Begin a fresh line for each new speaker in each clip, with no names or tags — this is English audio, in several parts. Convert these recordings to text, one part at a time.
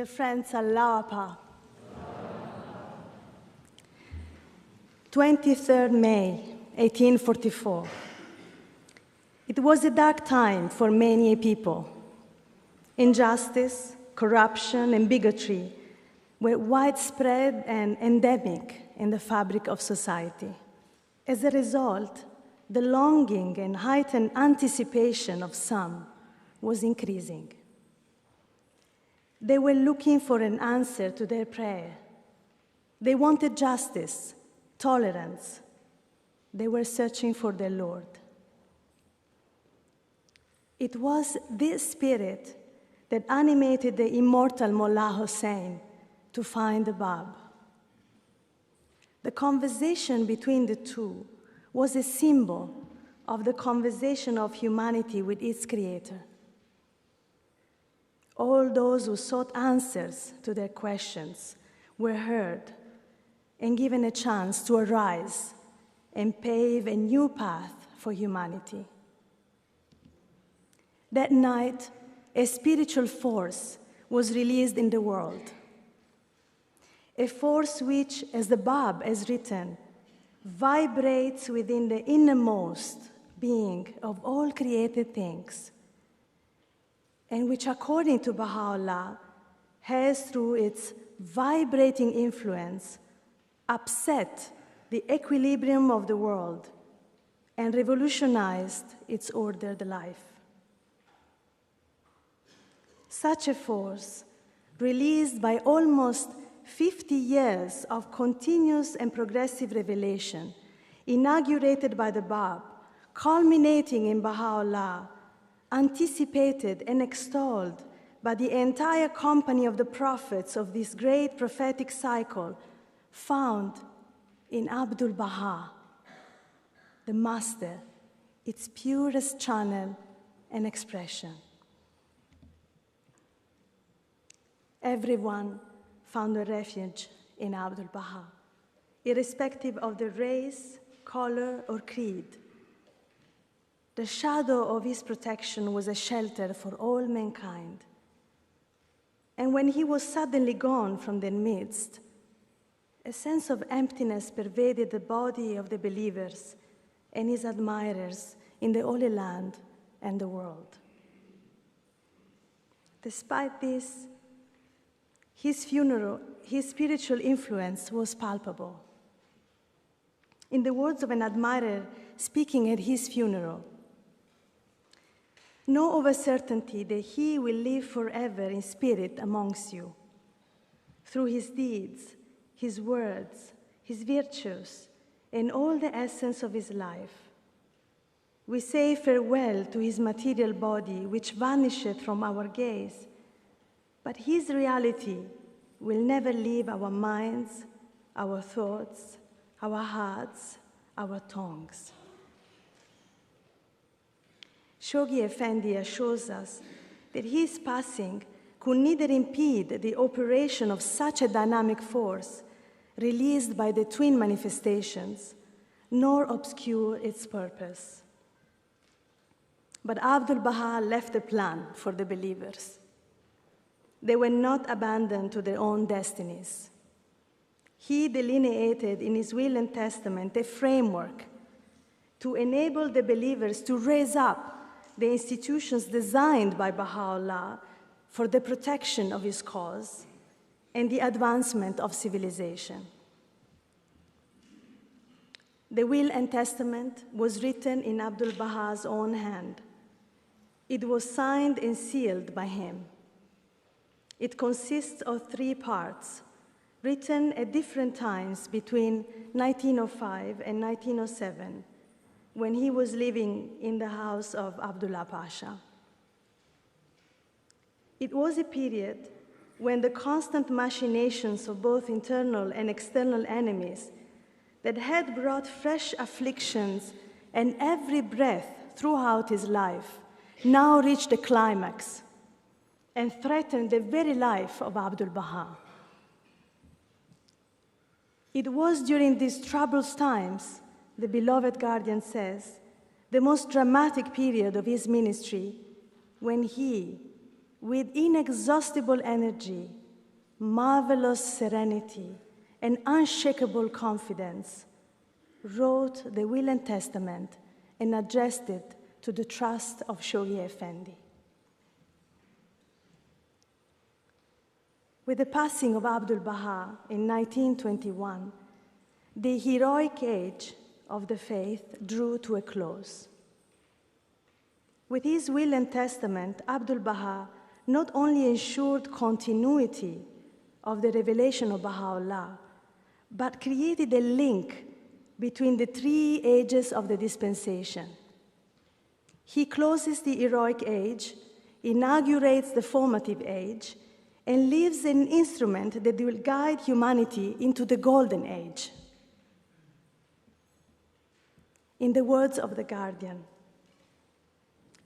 Dear friends, Allah. 23rd May, 1844. It was a dark time for many people. Injustice, corruption, and bigotry were widespread and endemic in the fabric of society. As a result, the longing and heightened anticipation of some was increasing. They were looking for an answer to their prayer. They wanted justice, tolerance. They were searching for their Lord. It was this spirit that animated the immortal Mullah Hussein to find the Bab. The conversation between the two was a symbol of the conversation of humanity with its creator. All those who sought answers to their questions were heard and given a chance to arise and pave a new path for humanity. That night, a spiritual force was released in the world. A force which, as the Bab has written, vibrates within the innermost being of all created things, and which, according to Baha'u'llah, has, through its vibrating influence, upset the equilibrium of the world and revolutionized its ordered life. Such a force, released by almost 50 years of continuous and progressive revelation, inaugurated by the Bab, culminating in Baha'u'llah, anticipated and extolled by the entire company of the prophets of this great prophetic cycle, found in Abdu'l-Baha, the master, its purest channel and expression. Everyone found a refuge in Abdu'l-Baha, irrespective of their race, color, or creed. The shadow of his protection was a shelter for all mankind. And when he was suddenly gone from their midst, a sense of emptiness pervaded the body of the believers and his admirers in the Holy Land and the world. Despite this, his spiritual influence was palpable. In the words of an admirer speaking at his funeral, "Know of a certainty that he will live forever in spirit amongst you. Through his deeds, his words, his virtues, and all the essence of his life. We say farewell to his material body, which vanisheth from our gaze, but his reality will never leave our minds, our thoughts, our hearts, our tongues." Shoghi Effendi assures us that his passing could neither impede the operation of such a dynamic force released by the twin manifestations, nor obscure its purpose. But Abdu'l-Baha left a plan for the believers. They were not abandoned to their own destinies. He delineated in his will and testament a framework to enable the believers to raise up the institutions designed by Baha'u'llah for the protection of his cause and the advancement of civilization. The will and testament was written in Abdu'l-Baha's own hand. It was signed and sealed by him. It consists of 3 parts, written at different times between 1905 and 1907, when he was living in the house of Abdullah Pasha. It was a period when the constant machinations of both internal and external enemies that had brought fresh afflictions and every breath throughout his life now reached a climax and threatened the very life of Abdu'l-Baha. It was during these troublous times, the beloved guardian says, the most dramatic period of his ministry, when he, with inexhaustible energy marvelous serenity, and unshakable confidence, wrote the Will and Testament and addressed it to the trust of Shoghi Effendi. With the passing of Abdu'l-Baha in 1921, the heroic age of the faith drew to a close. With his Will and Testament, Abdu'l-Baha not only ensured continuity of the revelation of Baha'u'llah, but created a link between the three ages of the dispensation. He closes the heroic age, inaugurates the formative age, and leaves an instrument that will guide humanity into the golden age. In the words of the Guardian,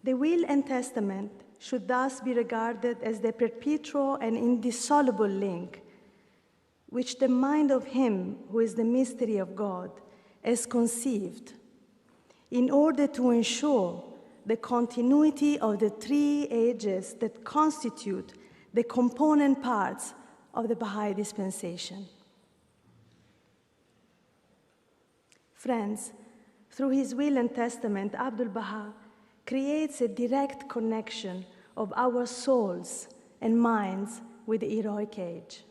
the Will and Testament should thus be regarded as the perpetual and indissoluble link which the mind of Him who is the mystery of God has conceived in order to ensure the continuity of the three ages that constitute the component parts of the Baha'i dispensation. Friends, through his Will and Testament, Abdu'l-Baha creates a direct connection of our souls and minds with the heroic age.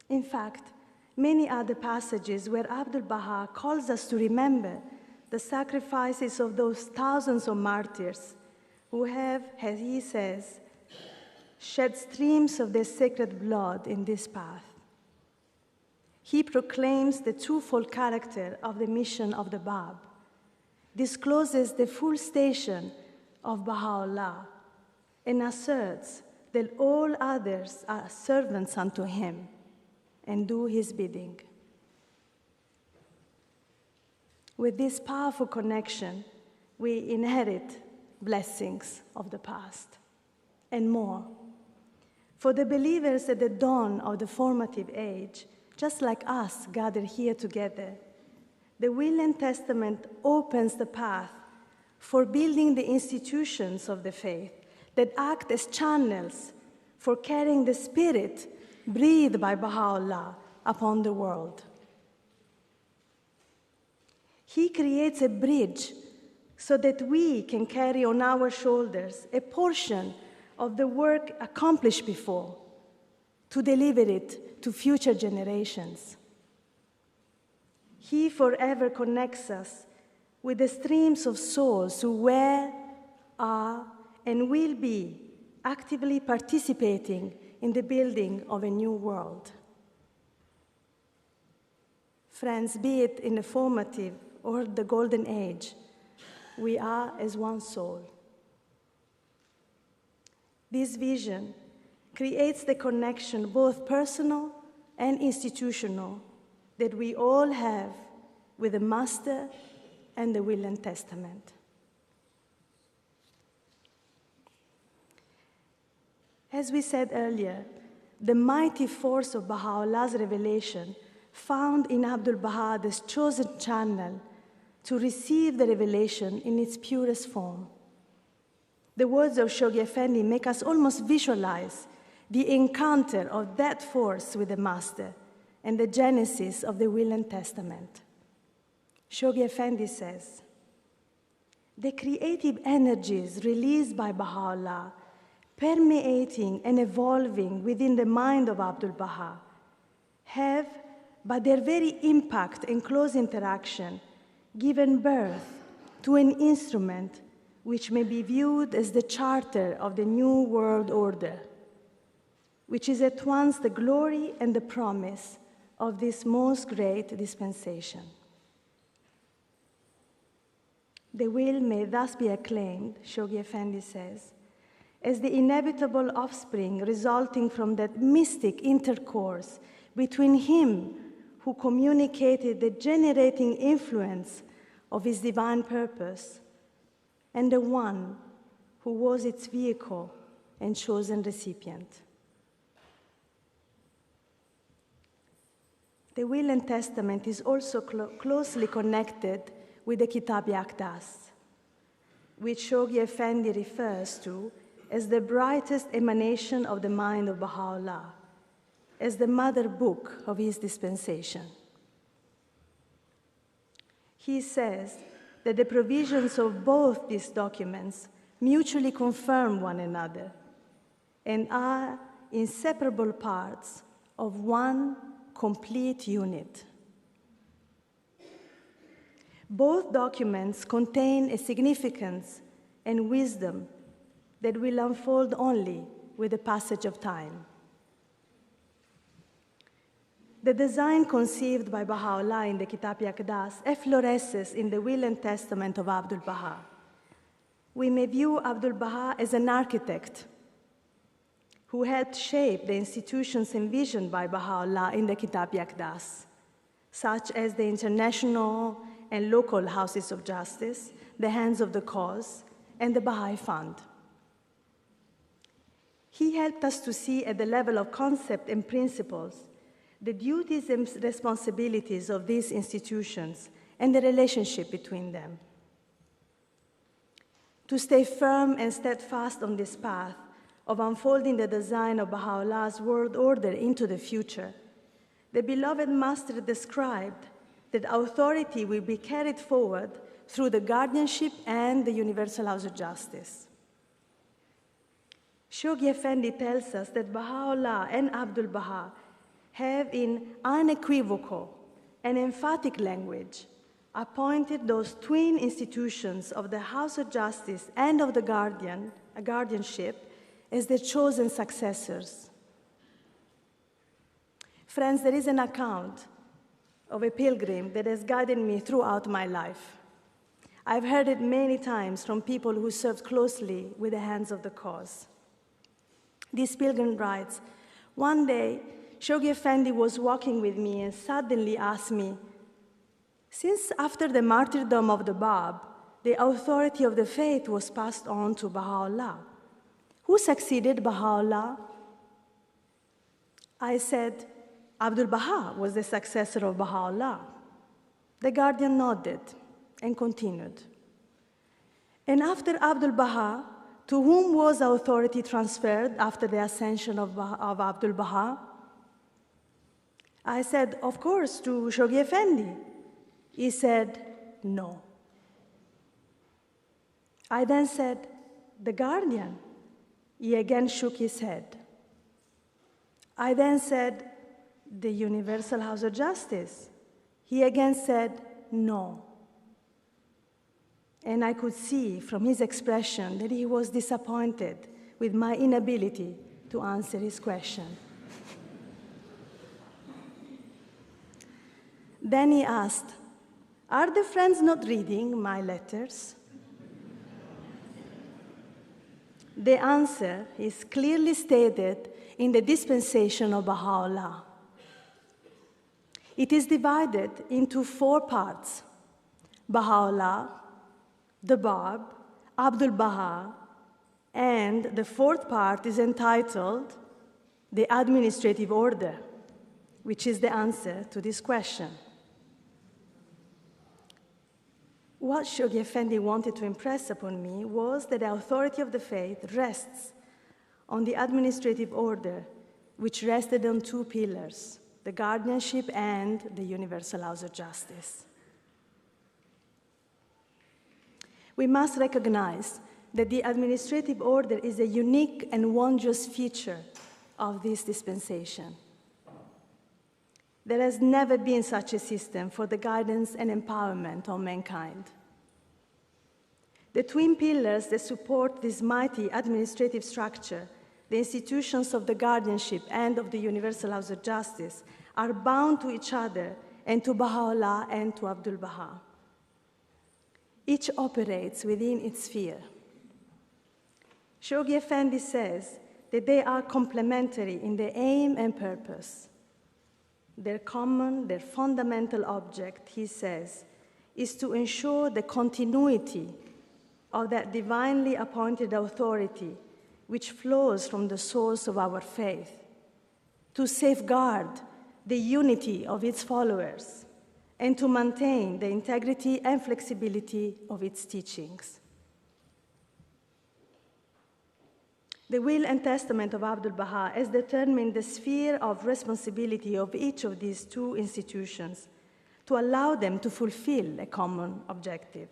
In fact, many are the passages where Abdu'l-Baha calls us to remember the sacrifices of those thousands of martyrs who have, as he says, shed streams of their sacred blood in this path. He proclaims the twofold character of the mission of the Bab, discloses the full station of Baha'u'llah, and asserts that all others are servants unto him and do his bidding. With this powerful connection, we inherit blessings of the past and more. For the believers at the dawn of the formative age, just like us gathered here together, the Will and Testament opens the path for building the institutions of the faith that act as channels for carrying the spirit breathed by Baha'u'llah upon the world. He creates a bridge so that we can carry on our shoulders a portion of the work accomplished before to deliver it to future generations. He forever connects us with the streams of souls who were, are, and will be actively participating in the building of a new world. Friends, be it in the formative or the golden age, we are as one soul. This vision creates the connection, both personal and institutional, that we all have with the Master and the Will and Testament. As we said earlier, the mighty force of Baha'u'llah's revelation found in Abdu'l-Baha this chosen channel to receive the revelation in its purest form. The words of Shoghi Effendi make us almost visualize the encounter of that force with the Master and the genesis of the Will and Testament. Shoghi Effendi says, the creative energies released by Baha'u'llah, permeating and evolving within the mind of Abdu'l-Baha, have, by their very impact and close interaction, given birth to an instrument which may be viewed as the charter of the new world order, which is at once the glory and the promise of this most great dispensation. The will may thus be acclaimed, Shoghi Effendi says, as the inevitable offspring resulting from that mystic intercourse between him who communicated the generating influence of his divine purpose and the one who was its vehicle and chosen recipient. The Will and Testament is also closely connected with the Kitab-i-Aqdas, which Shoghi Effendi refers to as the brightest emanation of the mind of Baha'u'llah, as the mother book of his dispensation. He says that the provisions of both these documents mutually confirm one another and are inseparable parts of one complete unit. Both documents contain a significance and wisdom that will unfold only with the passage of time. The design conceived by Baha'u'llah in the Kitab Yaqdas effloresces in the will and testament of Abdu'l-Baha. We may view Abdu'l-Baha as an architect who helped shape the institutions envisioned by Baha'u'llah in the Kitab Yaqdas, such as the international and local houses of justice, the Hands of the Cause, and the Baha'i Fund. He helped us to see at the level of concept and principles the duties and responsibilities of these institutions and the relationship between them. To stay firm and steadfast on this path of unfolding the design of Baha'u'llah's world order into the future, the beloved master described that authority will be carried forward through the guardianship and the Universal House of Justice. Shoghi Effendi tells us that Baha'u'llah and Abdu'l-Baha have in unequivocal and emphatic language appointed those twin institutions of the House of Justice and of the guardianship as their chosen successors. Friends, there is an account of a pilgrim that has guided me throughout my life. I've heard it many times from people who served closely with the Hands of the Cause. This pilgrim writes, "One day, Shoghi Effendi was walking with me and suddenly asked me, since after the martyrdom of the Bab, the authority of the faith was passed on to Baha'u'llah, who succeeded Baha'u'llah?" I said, "Abdu'l-Baha was the successor of Baha'u'llah." The guardian nodded and continued. "And after Abdu'l-Baha, to whom was authority transferred after the ascension of Abdu'l-Baha?" I said, "Of course, to Shoghi Effendi." He said, "No." I then said, "The guardian." He again shook his head. I then said, "The Universal House of Justice." He again said, "No." And I could see from his expression that he was disappointed with my inability to answer his question. Then he asked, "Are the friends not reading my letters?" The answer is clearly stated in the dispensation of Baha'u'llah. It is divided into 4 parts: Baha'u'llah, the Bab, Abdu'l-Baha, and the 4th part is entitled the Administrative Order, which is the answer to this question. What Shoghi Effendi wanted to impress upon me was that the authority of the faith rests on the administrative order, which rested on 2 pillars, the guardianship and the Universal House of Justice. We must recognize that the administrative order is a unique and wondrous feature of this dispensation. There has never been such a system for the guidance and empowerment of mankind. The twin pillars that support this mighty administrative structure, the institutions of the guardianship and of the Universal House of Justice, are bound to each other and to Baha'u'llah and to Abdu'l-Baha. Each operates within its sphere. Shoghi Effendi says that they are complementary in their aim and purpose. Their fundamental object, he says, is to ensure the continuity of that divinely appointed authority which flows from the source of our faith, to safeguard the unity of its followers, and to maintain the integrity and flexibility of its teachings. The will and testament of Abdu'l-Baha has determined the sphere of responsibility of each of these two institutions to allow them to fulfill a common objective.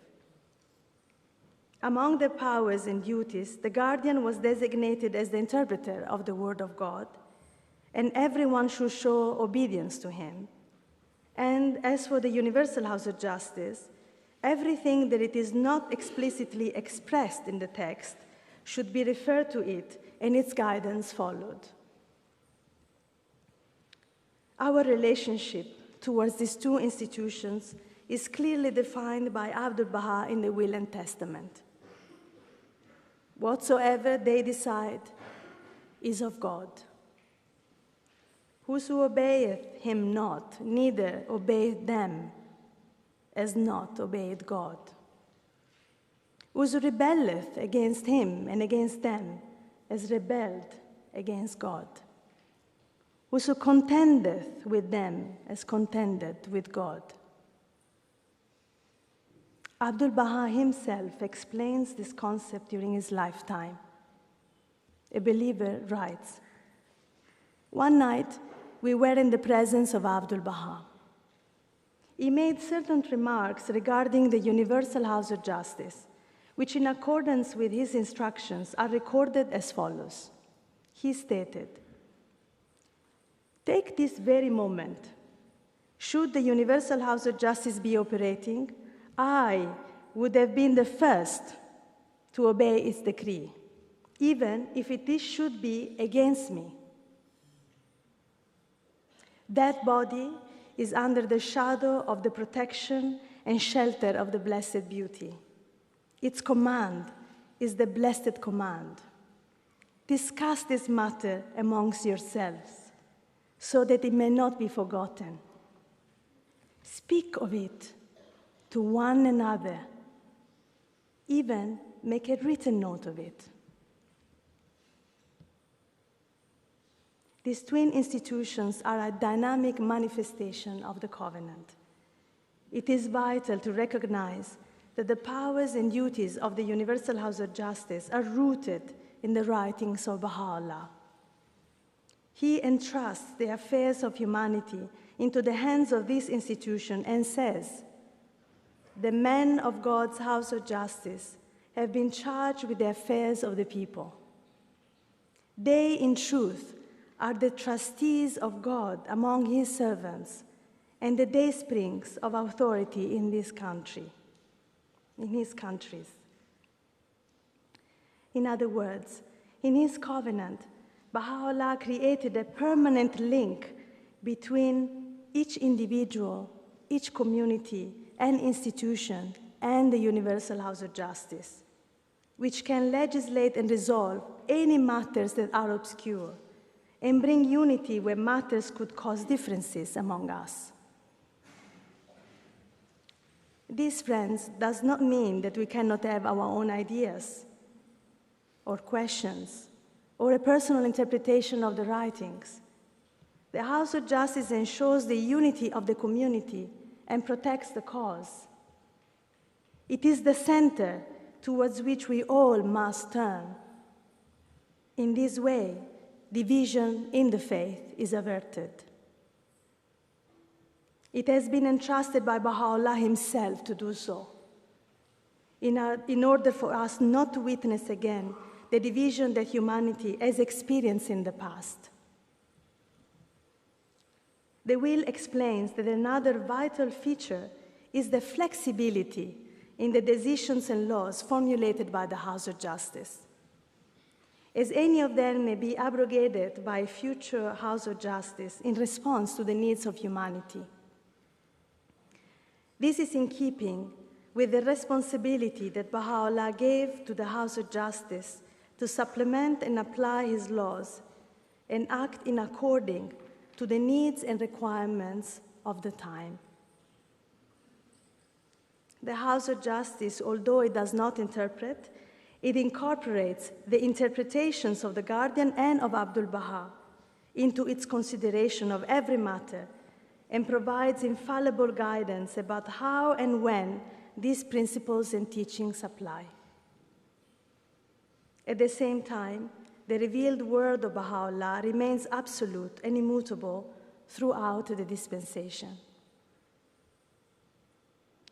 Among their powers and duties, the guardian was designated as the interpreter of the Word of God, and everyone should show obedience to him. And as for the Universal House of Justice, everything that it is not explicitly expressed in the text should be referred to it and its guidance followed. Our relationship towards these two institutions is clearly defined by Abdu'l-Baha in the Will and Testament. Whatsoever they decide is of God. Whoso obeyeth him not, neither obeyeth them, has not obeyed God. Whoso rebelleth against him and against them, has rebelled against God. Whoso contendeth with them, has contended with God. Abdu'l-Baha himself explains this concept during his lifetime. A believer writes, "One night, we were in the presence of Abdu'l-Baha. He made certain remarks regarding the Universal House of Justice, which in accordance with his instructions are recorded as follows. He stated, 'Take this very moment. Should the Universal House of Justice be operating, I would have been the first to obey its decree, even if it should be against me. That body is under the shadow of the protection and shelter of the Blessed Beauty. Its command is the blessed command. Discuss this matter amongst yourselves, so that it may not be forgotten. Speak of it to one another, even make a written note of it.'" These twin institutions are a dynamic manifestation of the covenant. It is vital to recognize that the powers and duties of the Universal House of Justice are rooted in the writings of Baha'u'llah. He entrusts the affairs of humanity into the hands of this institution and says, "The men of God's House of Justice have been charged with the affairs of the people. They, in truth, are the trustees of God among his servants and the daysprings of authority in this country, in his countries." In other words, in his covenant, Baha'u'llah created a permanent link between each individual, each community, and institution, and the Universal House of Justice, which can legislate and resolve any matters that are obscure, and bring unity where matters could cause differences among us. This, friends, does not mean that we cannot have our own ideas or questions or a personal interpretation of the writings. The House of Justice ensures the unity of the community and protects the cause. It is the center towards which we all must turn. In this way, division in the faith is averted. It has been entrusted by Baha'u'llah himself to do so, in order for us not to witness again the division that humanity has experienced in the past. The will explains that another vital feature is the flexibility in the decisions and laws formulated by the House of Justice, as any of them may be abrogated by a future House of Justice in response to the needs of humanity. This is in keeping with the responsibility that Baha'u'llah gave to the House of Justice to supplement and apply his laws and act in according to the needs and requirements of the time. The House of Justice, although it does not interpret, it incorporates the interpretations of the Guardian and of Abdu'l-Baha into its consideration of every matter and provides infallible guidance about how and when these principles and teachings apply. At the same time, the revealed word of Baha'u'llah remains absolute and immutable throughout the dispensation.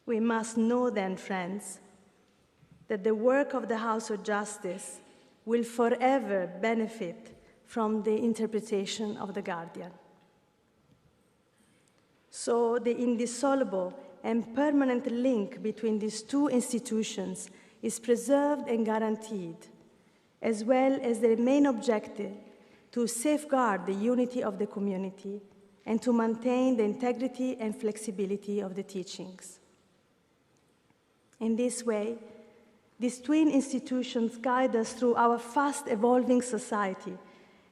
We must know then, friends, that the work of the House of Justice will forever benefit from the interpretation of the Guardian. So the indissoluble and permanent link between these two institutions is preserved and guaranteed, as well as the main objective to safeguard the unity of the community and to maintain the integrity and flexibility of the teachings. In this way, these twin institutions guide us through our fast-evolving society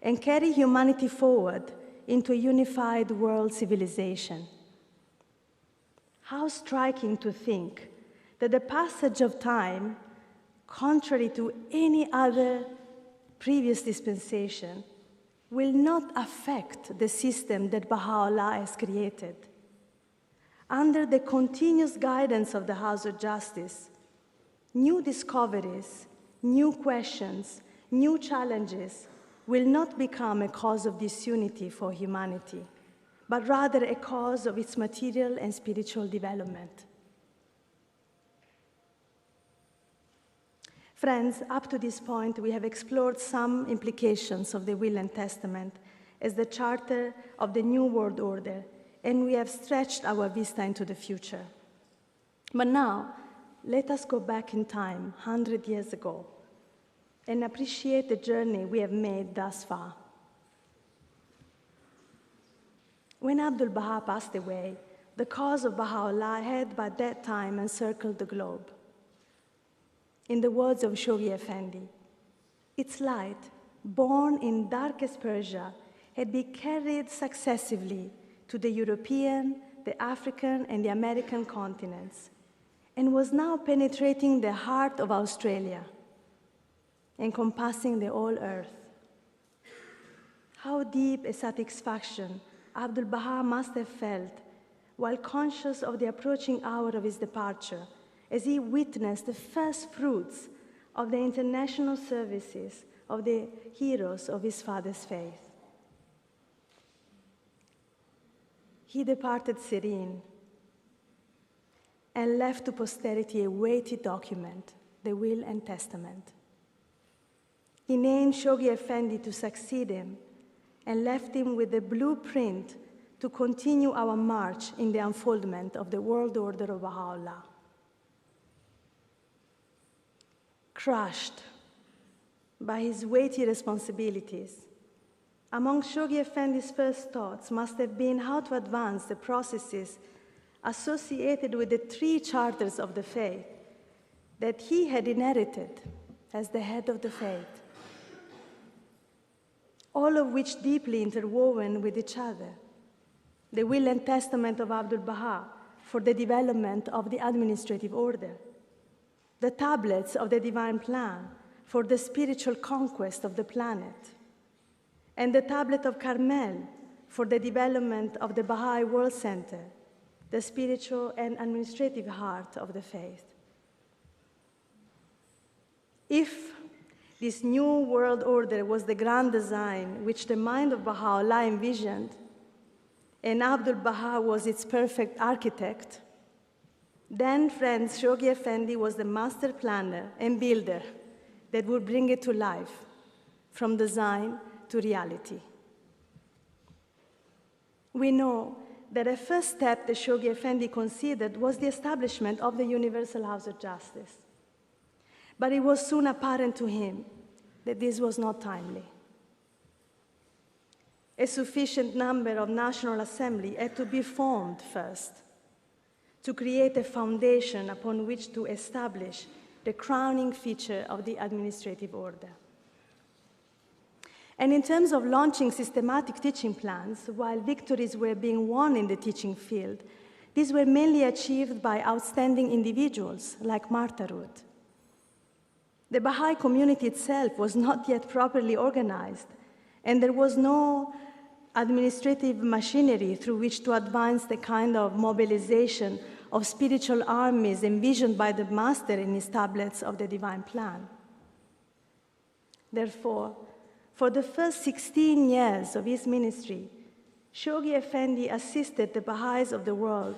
and carry humanity forward into a unified world civilization. How striking to think that the passage of time, contrary to any other previous dispensation, will not affect the system that Baha'u'llah has created. Under the continuous guidance of the House of Justice, new discoveries, new questions, new challenges will not become a cause of disunity for humanity, but rather a cause of its material and spiritual development. Friends, up to this point, we have explored some implications of the Will and Testament as the charter of the New World Order, and we have stretched our vista into the future. But now, let us go back in time, 100 years ago, and appreciate the journey we have made thus far. When Abdu'l-Baha passed away, the cause of Baha'u'llah had by that time encircled the globe. In the words of Shoghi Effendi, its light, born in darkest Persia, had been carried successively to the European, the African, and the American continents, and was now penetrating the heart of Australia, encompassing the whole earth. How deep a satisfaction Abdu'l-Baha must have felt while conscious of the approaching hour of his departure, as he witnessed the first fruits of the international services of the heroes of his father's faith. He departed serene and left to posterity a weighty document, the Will and Testament. He named Shoghi Effendi to succeed him and left him with the blueprint to continue our march in the unfoldment of the world order of Baha'u'llah. Crushed by his weighty responsibilities, among Shoghi Effendi's first thoughts must have been how to advance the processes associated with the three charters of the faith that he had inherited as the head of the faith, all of which deeply interwoven with each other. The Will and Testament of Abdu'l-Baha for the development of the administrative order, the tablets of the divine plan for the spiritual conquest of the planet, and the tablet of Carmel for the development of the Baha'i World Center, the spiritual and administrative heart of the faith. If this new world order was the grand design which the mind of Baha'u'llah envisioned, and Abdu'l-Baha was its perfect architect, then, friends, Shoghi Effendi was the master planner and builder that would bring it to life, from design to reality. We know that a first step that Shoghi Effendi considered was the establishment of the Universal House of Justice. But it was soon apparent to him that this was not timely. A sufficient number of National Assembly had to be formed first to create a foundation upon which to establish the crowning feature of the administrative order. And in terms of launching systematic teaching plans, while victories were being won in the teaching field, these were mainly achieved by outstanding individuals like Martha Ruth. The Baha'i community itself was not yet properly organized, and there was no administrative machinery through which to advance the kind of mobilization of spiritual armies envisioned by the Master in his tablets of the divine plan. Therefore, For the first 16 years of his ministry, Shoghi Effendi assisted the Baha'is of the world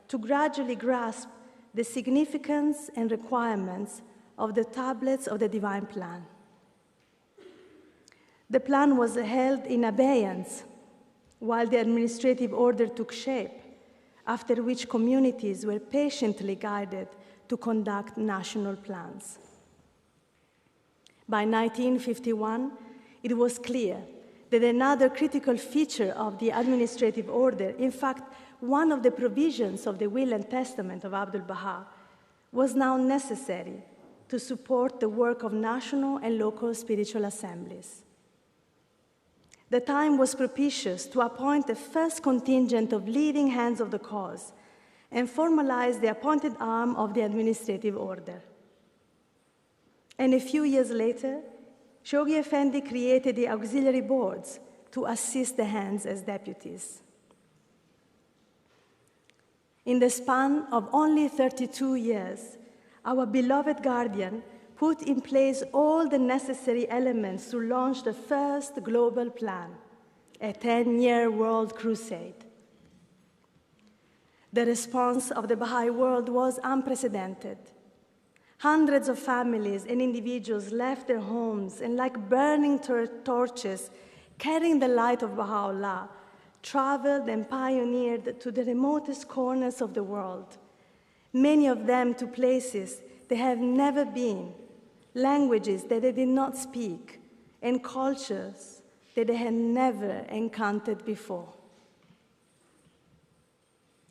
to gradually grasp the significance and requirements of the tablets of the divine plan. The plan was held in abeyance while the administrative order took shape, after which communities were patiently guided to conduct national plans. By 1951, it was clear that another critical feature of the administrative order, in fact, one of the provisions of the will and testament of Abdu'l-Baha, was now necessary to support the work of national and local spiritual assemblies. The time was propitious to appoint the first contingent of leading hands of the cause and formalize the appointed arm of the administrative order. And a few years later, Shoghi Effendi created the auxiliary boards to assist the hands as deputies. In the span of only 32 years, our beloved guardian put in place all the necessary elements to launch the first global plan, a 10-year world crusade. The response of the Baha'i world was unprecedented. Hundreds of families and individuals left their homes and, like burning torches, carrying the light of Baha'u'llah, traveled and pioneered to the remotest corners of the world, many of them to places they have never been, languages that they did not speak, and cultures that they had never encountered before.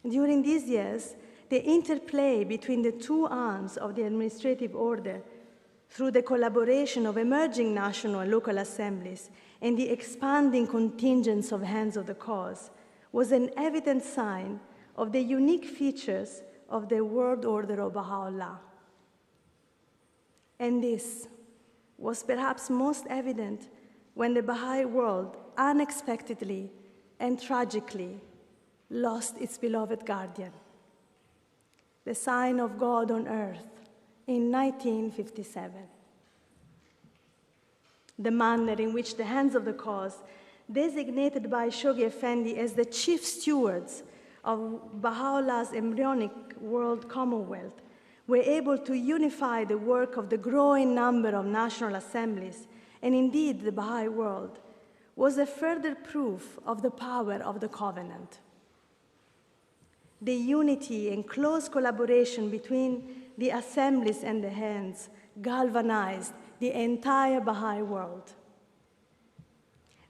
During these years, the interplay between the two arms of the administrative order, through the collaboration of emerging national and local assemblies and the expanding contingents of hands of the cause, was an evident sign of the unique features of the world order of Baha'u'llah. And this was perhaps most evident when the Baha'i world unexpectedly and tragically lost its beloved guardian, the sign of God on earth, in 1957. The manner in which the hands of the cause, designated by Shoghi Effendi as the chief stewards of Baha'u'llah's embryonic world commonwealth, were able to unify the work of the growing number of national assemblies, and indeed the Baha'i world, was a further proof of the power of the covenant. The unity and close collaboration between the assemblies and the hands galvanized the entire Baha'i world.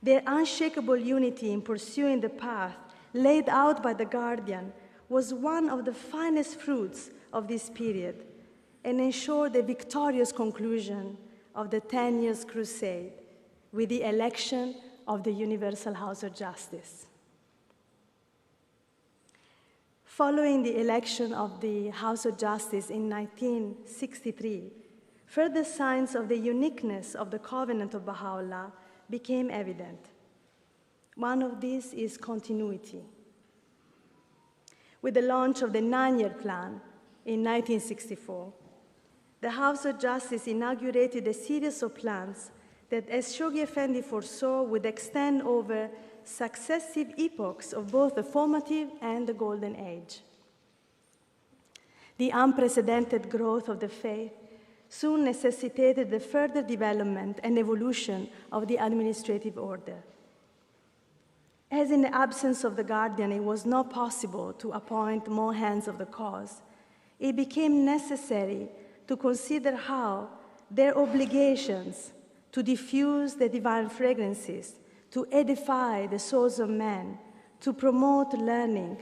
Their unshakable unity in pursuing the path laid out by the guardian was one of the finest fruits of this period and ensured the victorious conclusion of the 10 years crusade with the election of the Universal House of Justice. Following the election of the House of Justice in 1963, further signs of the uniqueness of the covenant of Baha'u'llah became evident. One of these is continuity. With the launch of the 9-year plan in 1964, the House of Justice inaugurated a series of plans that, as Shoghi Effendi foresaw, would extend over successive epochs of both the formative and the golden age. The unprecedented growth of the faith soon necessitated the further development and evolution of the administrative order. As in the absence of the guardian, it was not possible to appoint more hands of the cause, it became necessary to consider how their obligations to diffuse the divine fragrances, to edify the souls of men, to promote learning,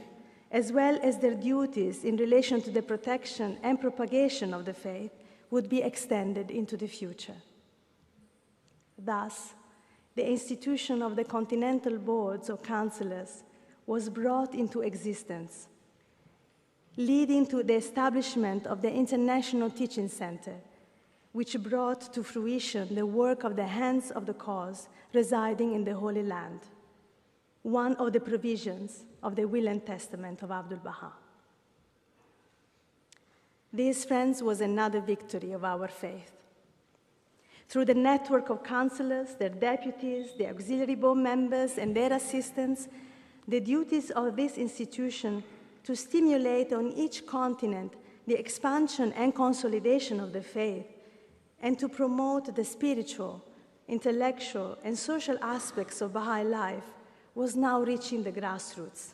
as well as their duties in relation to the protection and propagation of the faith, would be extended into the future. Thus, the institution of the continental boards of counselors was brought into existence, leading to the establishment of the International Teaching Center, which brought to fruition the work of the hands of the cause residing in the Holy Land, one of the provisions of the will and testament of Abdu'l-Baha. This, friends, was another victory of our faith. through the network of counselors, their deputies, the auxiliary board members, and their assistants, the duties of this institution to stimulate on each continent the expansion and consolidation of the faith, and to promote the spiritual, intellectual, and social aspects of Baha'i life was now reaching the grassroots.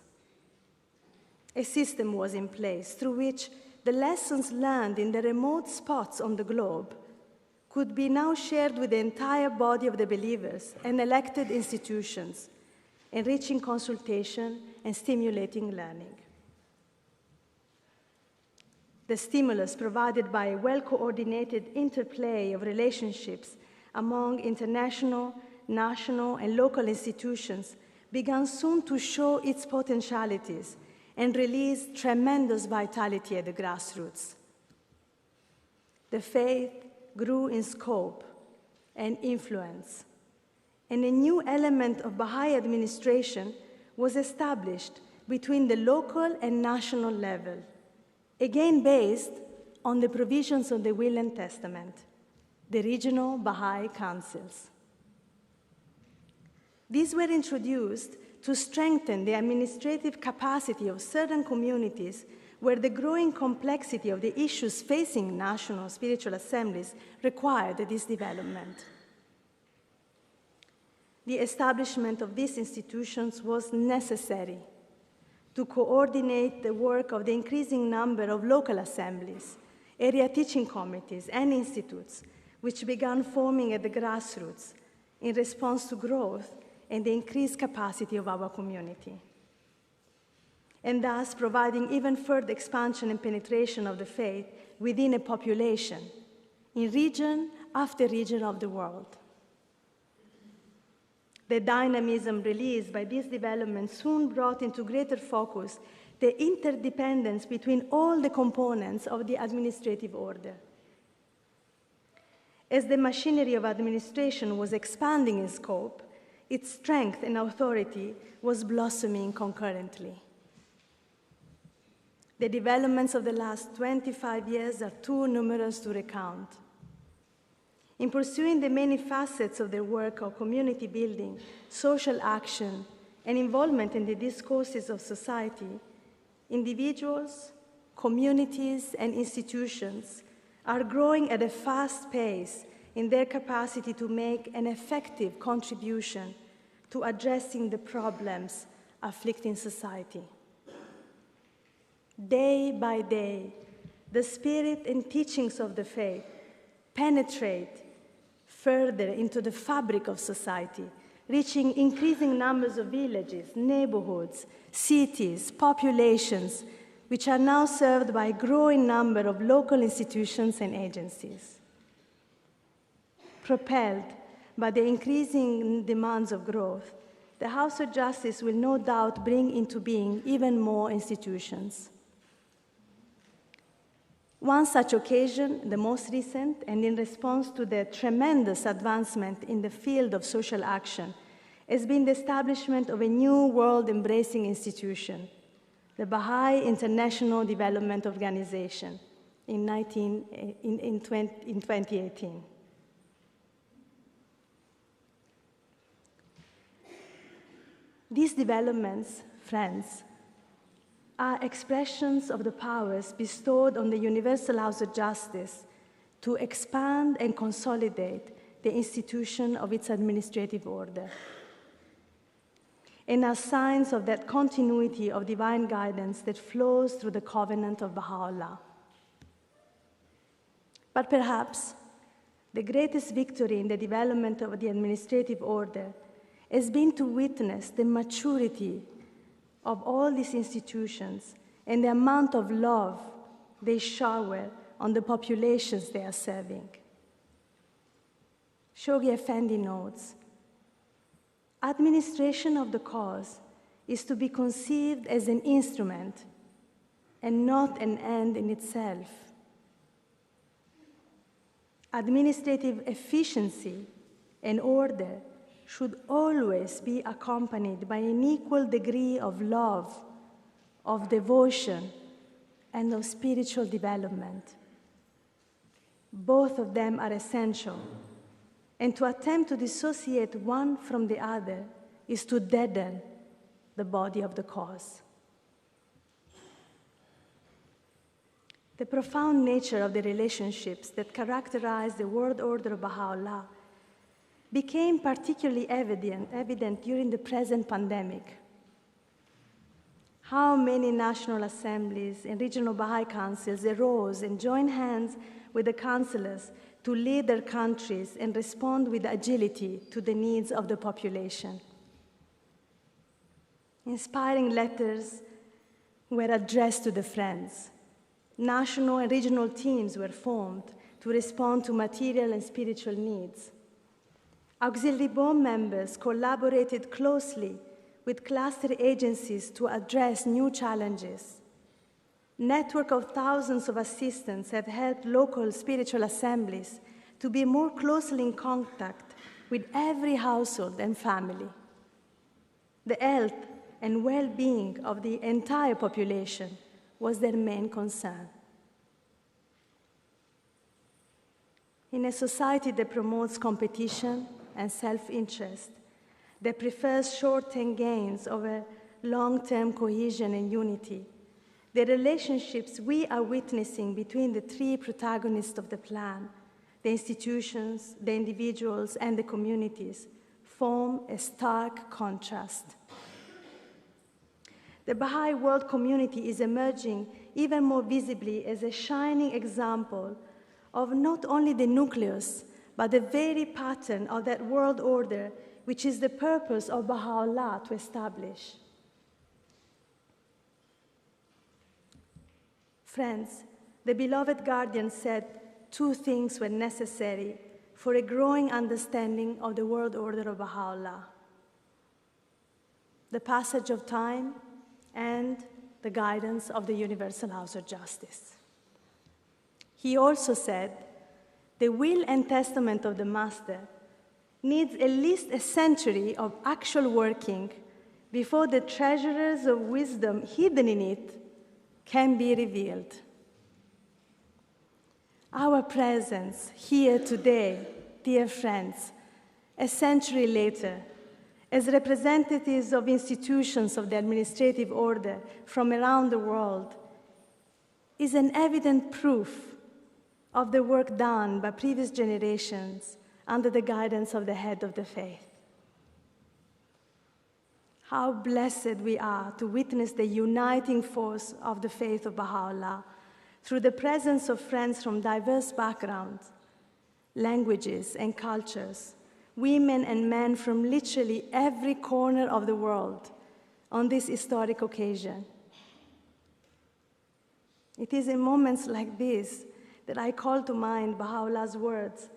A system was in place through which the lessons learned in the remote spots on the globe could be now shared with the entire body of the believers and elected institutions, enriching consultation and stimulating learning. The stimulus provided by a well-coordinated interplay of relationships among international, national, and local institutions began soon to show its potentialities and release tremendous vitality at the grassroots. The faith grew in scope and influence, and a new element of Baha'i administration was established between the local and national level, again based on the provisions of the Will and Testament, the regional Baha'i councils. These were introduced to strengthen the administrative capacity of certain communities where the growing complexity of the issues facing national spiritual assemblies required this development. The establishment of these institutions was necessary to coordinate the work of the increasing number of local assemblies, area teaching committees, and institutes, which began forming at the grassroots in response to growth and the increased capacity of our community, and thus providing even further expansion and penetration of the faith within a population in region after region of the world. The dynamism released by this development soon brought into greater focus the interdependence between all the components of the administrative order. As the machinery of administration was expanding in scope, its strength and authority was blossoming concurrently. The developments of the last 25 years are too numerous to recount. In pursuing the many facets of their work of community building, social action, and involvement in the discourses of society, individuals, communities, and institutions are growing at a fast pace in their capacity to make an effective contribution to addressing the problems afflicting society. Day by day, the spirit and teachings of the faith penetrate further into the fabric of society, reaching increasing numbers of villages, neighborhoods, cities, populations, which are now served by a growing number of local institutions and agencies. Propelled by the increasing demands of growth, the House of Justice will no doubt bring into being even more institutions. One such occasion, the most recent, and in response to the tremendous advancement in the field of social action, has been the establishment of a new world-embracing institution, the Baha'i International Development Organization, in 2018. These developments, friends, are expressions of the powers bestowed on the Universal House of Justice to expand and consolidate the institution of its administrative order, and are signs of that continuity of divine guidance that flows through the covenant of Baha'u'llah. But perhaps the greatest victory in the development of the administrative order has been to witness the maturity of all these institutions and the amount of love they shower on the populations they are serving. Shoghi Effendi notes, administration of the cause is to be conceived as an instrument and not an end in itself. Administrative efficiency and order should always be accompanied by an equal degree of love, of devotion, and of spiritual development. Both of them are essential and to attempt to dissociate one from the other is to deaden the body of the cause. The profound nature of the relationships that characterize the world order of Baha'u'llah became particularly evident during the present pandemic. How many national assemblies and regional Baha'i councils arose and joined hands with the councillors to lead their countries and respond with agility to the needs of the population. Inspiring letters were addressed to the Friends. National and regional teams were formed to respond to material and spiritual needs. Auxiliary board members collaborated closely with cluster agencies to address new challenges. Network of thousands of assistants have helped local spiritual assemblies to be more closely in contact with every household and family. The health and well-being of the entire population was their main concern. In a society that promotes competition and self-interest, that prefers short-term gains over long-term cohesion and unity, the relationships we are witnessing between the three protagonists of the plan, the institutions, the individuals, and the communities, form a stark contrast. The Baha'i world community is emerging even more visibly as a shining example of not only the nucleus, but the very pattern of that world order which is the purpose of Baha'u'llah to establish. Friends, the beloved guardian said two things were necessary for a growing understanding of the world order of Baha'u'llah: the passage of time and the guidance of the Universal House of Justice. He also said, the will and testament of the Master needs at least a century of actual working before the treasures of wisdom hidden in it can be revealed. Our presence here today, dear friends, a century later, as representatives of institutions of the administrative order from around the world, is an evident proof of the work done by previous generations under the guidance of the head of the faith. How blessed we are to witness the uniting force of the faith of Baha'u'llah through the presence of friends from diverse backgrounds, languages, and cultures, women and men from literally every corner of the world on this historic occasion. It is in moments like this that I call to mind Baha'u'llah's words,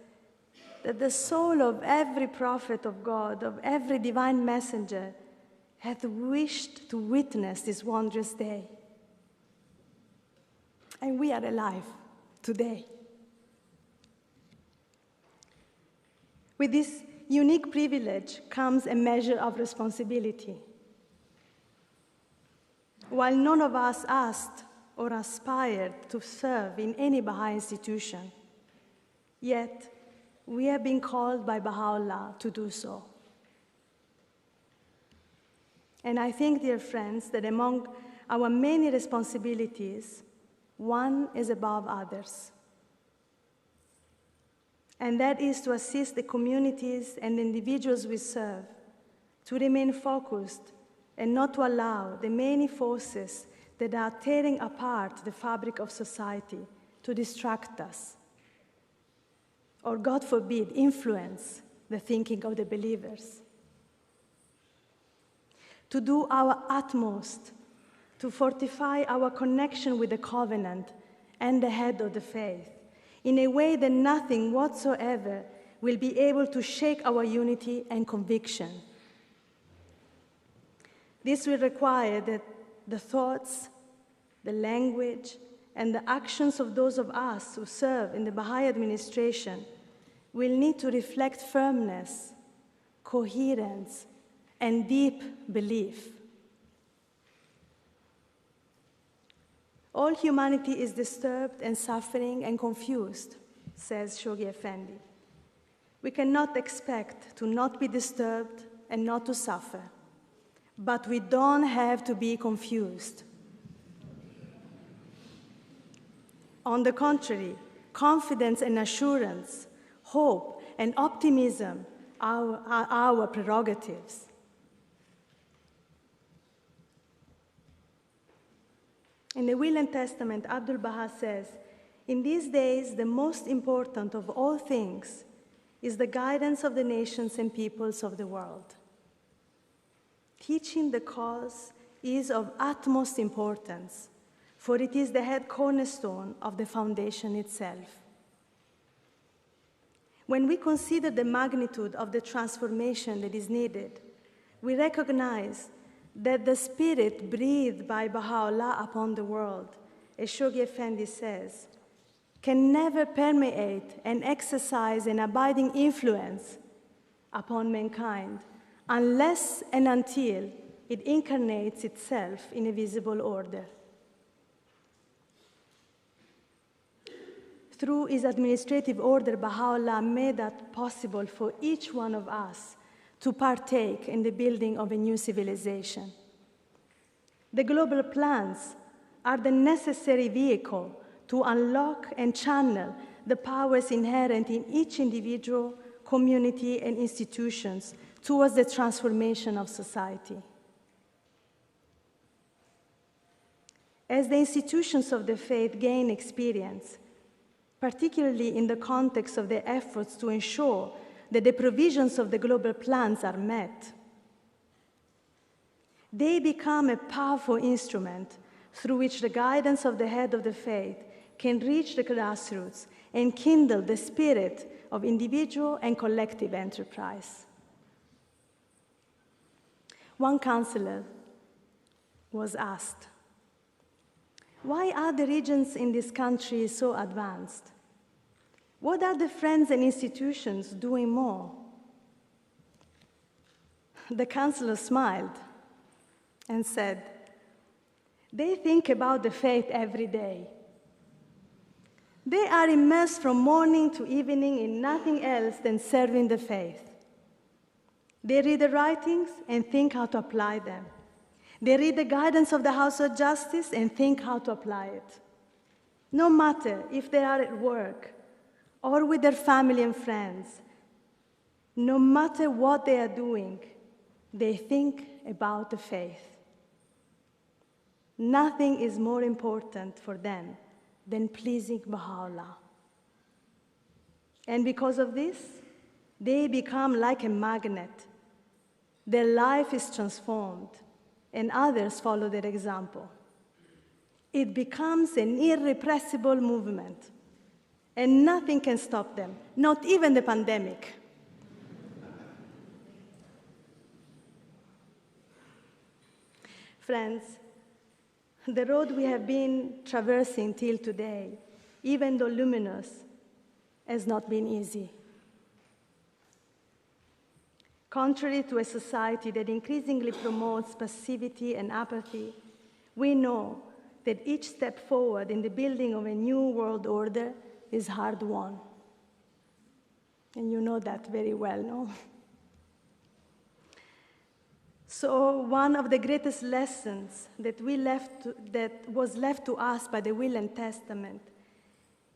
that the soul of every prophet of God, of every divine messenger, hath wished to witness this wondrous day. And we are alive today. With this unique privilege comes a measure of responsibility. While none of us asked or aspired to serve in any Baha'i institution, yet we have been called by Baha'u'llah to do so. And I think, dear friends, that among our many responsibilities, one is above others. And that is to assist the communities and individuals we serve to remain focused and not to allow the many forces that are tearing apart the fabric of society to distract us, or, God forbid, influence the thinking of the believers. To do our utmost to fortify our connection with the covenant and the head of the faith in a way that nothing whatsoever will be able to shake our unity and conviction. This will require that the thoughts, the language, and the actions of those of us who serve in the Baha'i administration will need to reflect firmness, coherence, and deep belief. All humanity is disturbed and suffering and confused, says Shoghi Effendi. We cannot expect to not be disturbed and not to suffer, but we don't have to be confused. On the contrary, confidence and assurance, hope and optimism are our prerogatives. In the Will and Testament, Abdu'l-Baha says, "In these days, the most important of all things is the guidance of the nations and peoples of the world. Teaching the cause is of utmost importance, for it is the head cornerstone of the foundation itself." When we consider the magnitude of the transformation that is needed, we recognize that the spirit breathed by Baha'u'llah upon the world, as Shoghi Effendi says, can never permeate and exercise an abiding influence upon mankind unless and until it incarnates itself in a visible order. Through his administrative order, Baha'u'llah made that possible for each one of us to partake in the building of a new civilization. The global plans are the necessary vehicle to unlock and channel the powers inherent in each individual, community, and institutions towards the transformation of society. As the institutions of the faith gain experience, particularly in the context of the efforts to ensure that the provisions of the global plans are met, they become a powerful instrument through which the guidance of the head of the faith can reach the grassroots and kindle the spirit of individual and collective enterprise. One counselor was asked, "Why are the regions in this country so advanced? What are the friends and institutions doing more?" The counselor smiled and said, "They think about the faith every day. They are immersed from morning to evening in nothing else than serving the faith. They read the writings and think how to apply them. They read the guidance of the House of Justice and think how to apply it. No matter if they are at work or with their family and friends, no matter what they are doing, they think about the faith. Nothing is more important for them than pleasing Baha'u'llah. And because of this, they become like a magnet. Their life is transformed, and others follow their example. It becomes an irrepressible movement, and nothing can stop them, not even the pandemic." Friends, the road we have been traversing till today, even though luminous, has not been easy. Contrary to a society that increasingly promotes passivity and apathy, we know that each step forward in the building of a new world order is hard-won. And you know that very well, no? So one of the greatest lessons that was left to us by the Will and Testament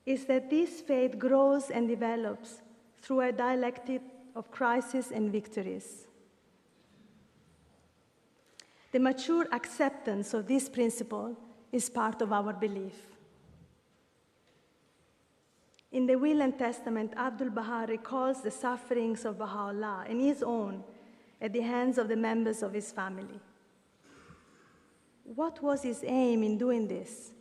is that this faith grows and develops through a dialectic of crisis and victories. The mature acceptance of this principle is part of our belief. In the Will and Testament, Abdu'l-Baha recalls the sufferings of Baha'u'llah and his own at the hands of the members of his family. What was his aim in doing this?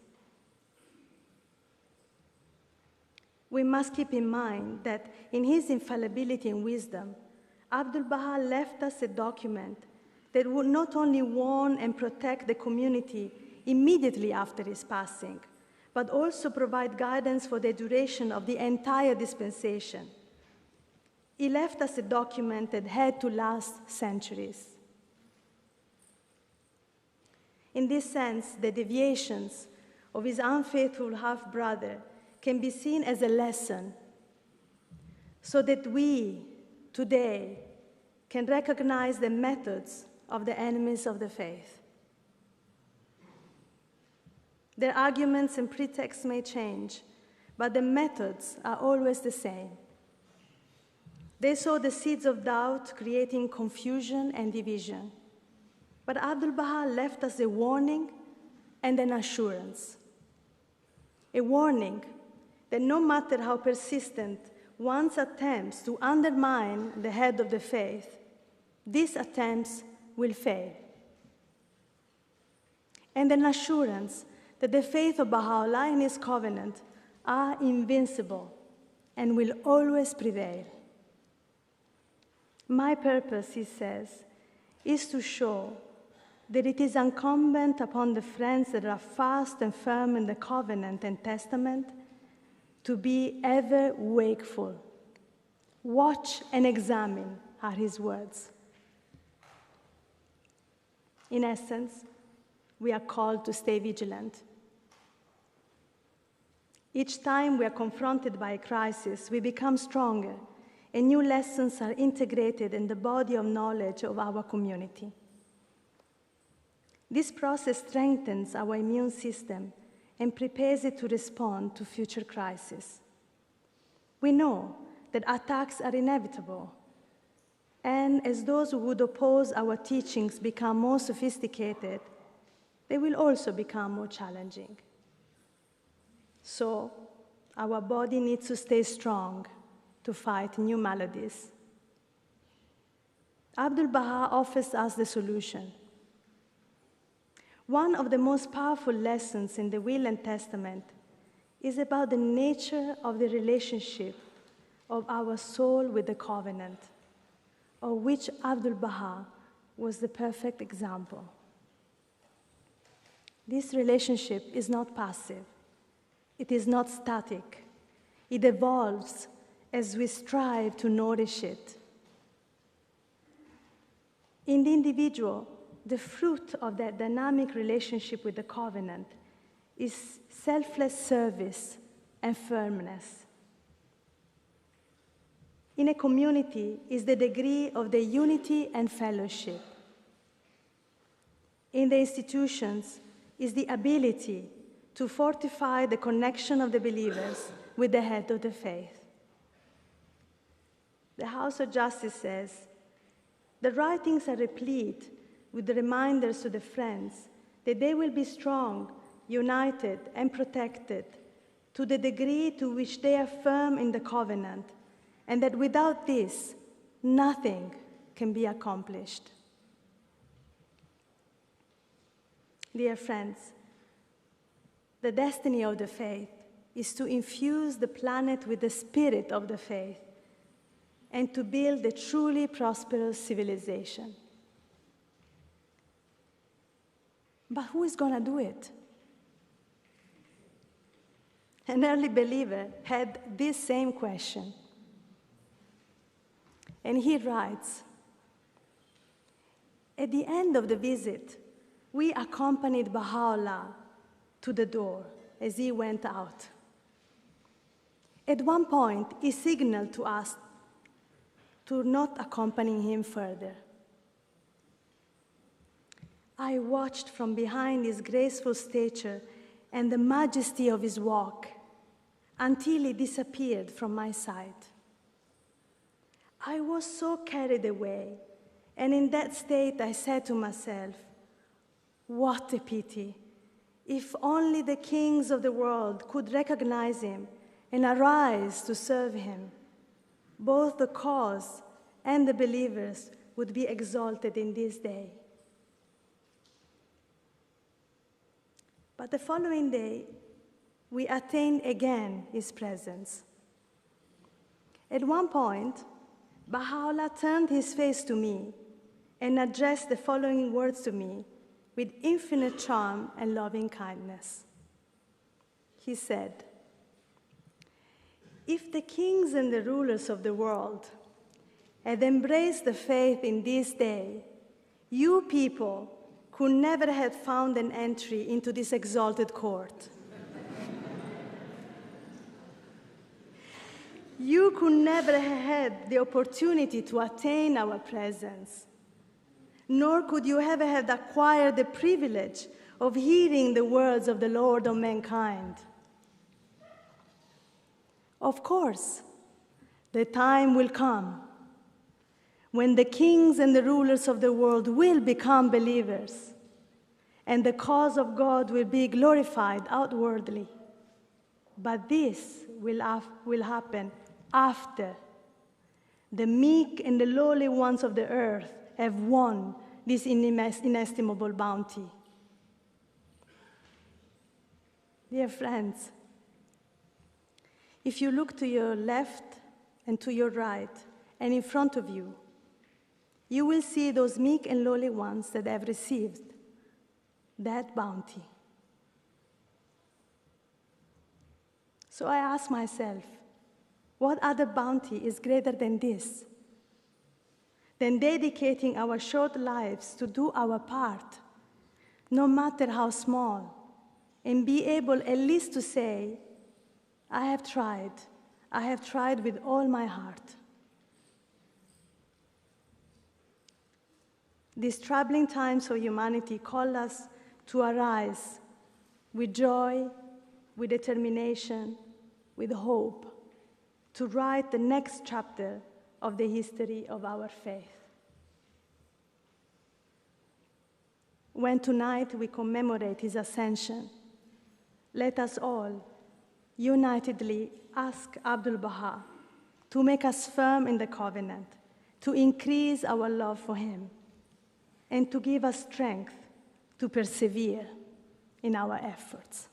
We must keep in mind that in his infallibility and wisdom, Abdu'l-Baha left us a document that would not only warn and protect the community immediately after his passing, but also provide guidance for the duration of the entire dispensation. He left us a document that had to last centuries. In this sense, the deviations of his unfaithful half-brother can be seen as a lesson so that we, today, can recognize the methods of the enemies of the faith. Their arguments and pretexts may change, but the methods are always the same. They sow the seeds of doubt, creating confusion and division. But Abdu'l-Baha left us a warning and an assurance. A warning that no matter how persistent one's attempts to undermine the head of the faith, these attempts will fail. And an assurance that the faith of Baha'u'llah and his covenant are invincible and will always prevail. My purpose, he says, is to show that it is incumbent upon the friends that are fast and firm in the covenant and testament to be ever wakeful. Watch and examine are his words. In essence, we are called to stay vigilant. Each time we are confronted by a crisis, we become stronger, and new lessons are integrated in the body of knowledge of our community. This process strengthens our immune system and prepares it to respond to future crises. We know that attacks are inevitable, and as those who would oppose our teachings become more sophisticated, they will also become more challenging. So, our body needs to stay strong to fight new maladies. Abdu'l-Baha offers us the solution. One of the most powerful lessons in the Will and Testament is about the nature of the relationship of our soul with the covenant, of which Abdu'l-Baha was the perfect example. This relationship is not passive. It is not static. It evolves as we strive to nourish it. In the individual, the fruit of that dynamic relationship with the covenant is selfless service and firmness. In a community is the degree of the unity and fellowship. In the institutions is the ability to fortify the connection of the believers with the head of the faith. The House of Justice says, the writings are replete with the reminders to the friends that they will be strong, united, and protected to the degree to which they are firm in the covenant, and that without this, nothing can be accomplished. Dear friends, the destiny of the faith is to infuse the planet with the spirit of the faith and to build a truly prosperous civilization. But who is going to do it? An early believer had this same question. And he writes, at the end of the visit, we accompanied Baha'u'llah to the door as he went out. At one point, he signaled to us to not accompany him further. I watched from behind his graceful stature and the majesty of his walk until he disappeared from my sight. I was so carried away, and in that state I said to myself, what a pity. If only the kings of the world could recognize him and arise to serve him, both the cause and the believers would be exalted in this day. But the following day, we attained again his presence. At one point, Baha'u'llah turned his face to me and addressed the following words to me with infinite charm and loving kindness. He said, if the kings and the rulers of the world had embraced the faith in this day, you people could never have found an entry into this exalted court. You could never have had the opportunity to attain our presence, nor could you ever have acquired the privilege of hearing the words of the Lord of mankind. Of course, the time will come when the kings and the rulers of the world will become believers, and the cause of God will be glorified outwardly. But this will happen after the meek and the lowly ones of the earth have won this inestimable bounty. Dear friends, if you look to your left and to your right and in front of you, you will see those meek and lowly ones that have received that bounty. So I ask myself, what other bounty is greater than this? Than dedicating our short lives to do our part, no matter how small, and be able at least to say, I have tried with all my heart. These troubling times for humanity call us to arise with joy, with determination, with hope, to write the next chapter of the history of our faith. When tonight we commemorate his ascension, let us all unitedly ask Abdu'l-Baha to make us firm in the covenant, to increase our love for him, and to give us strength to persevere in our efforts.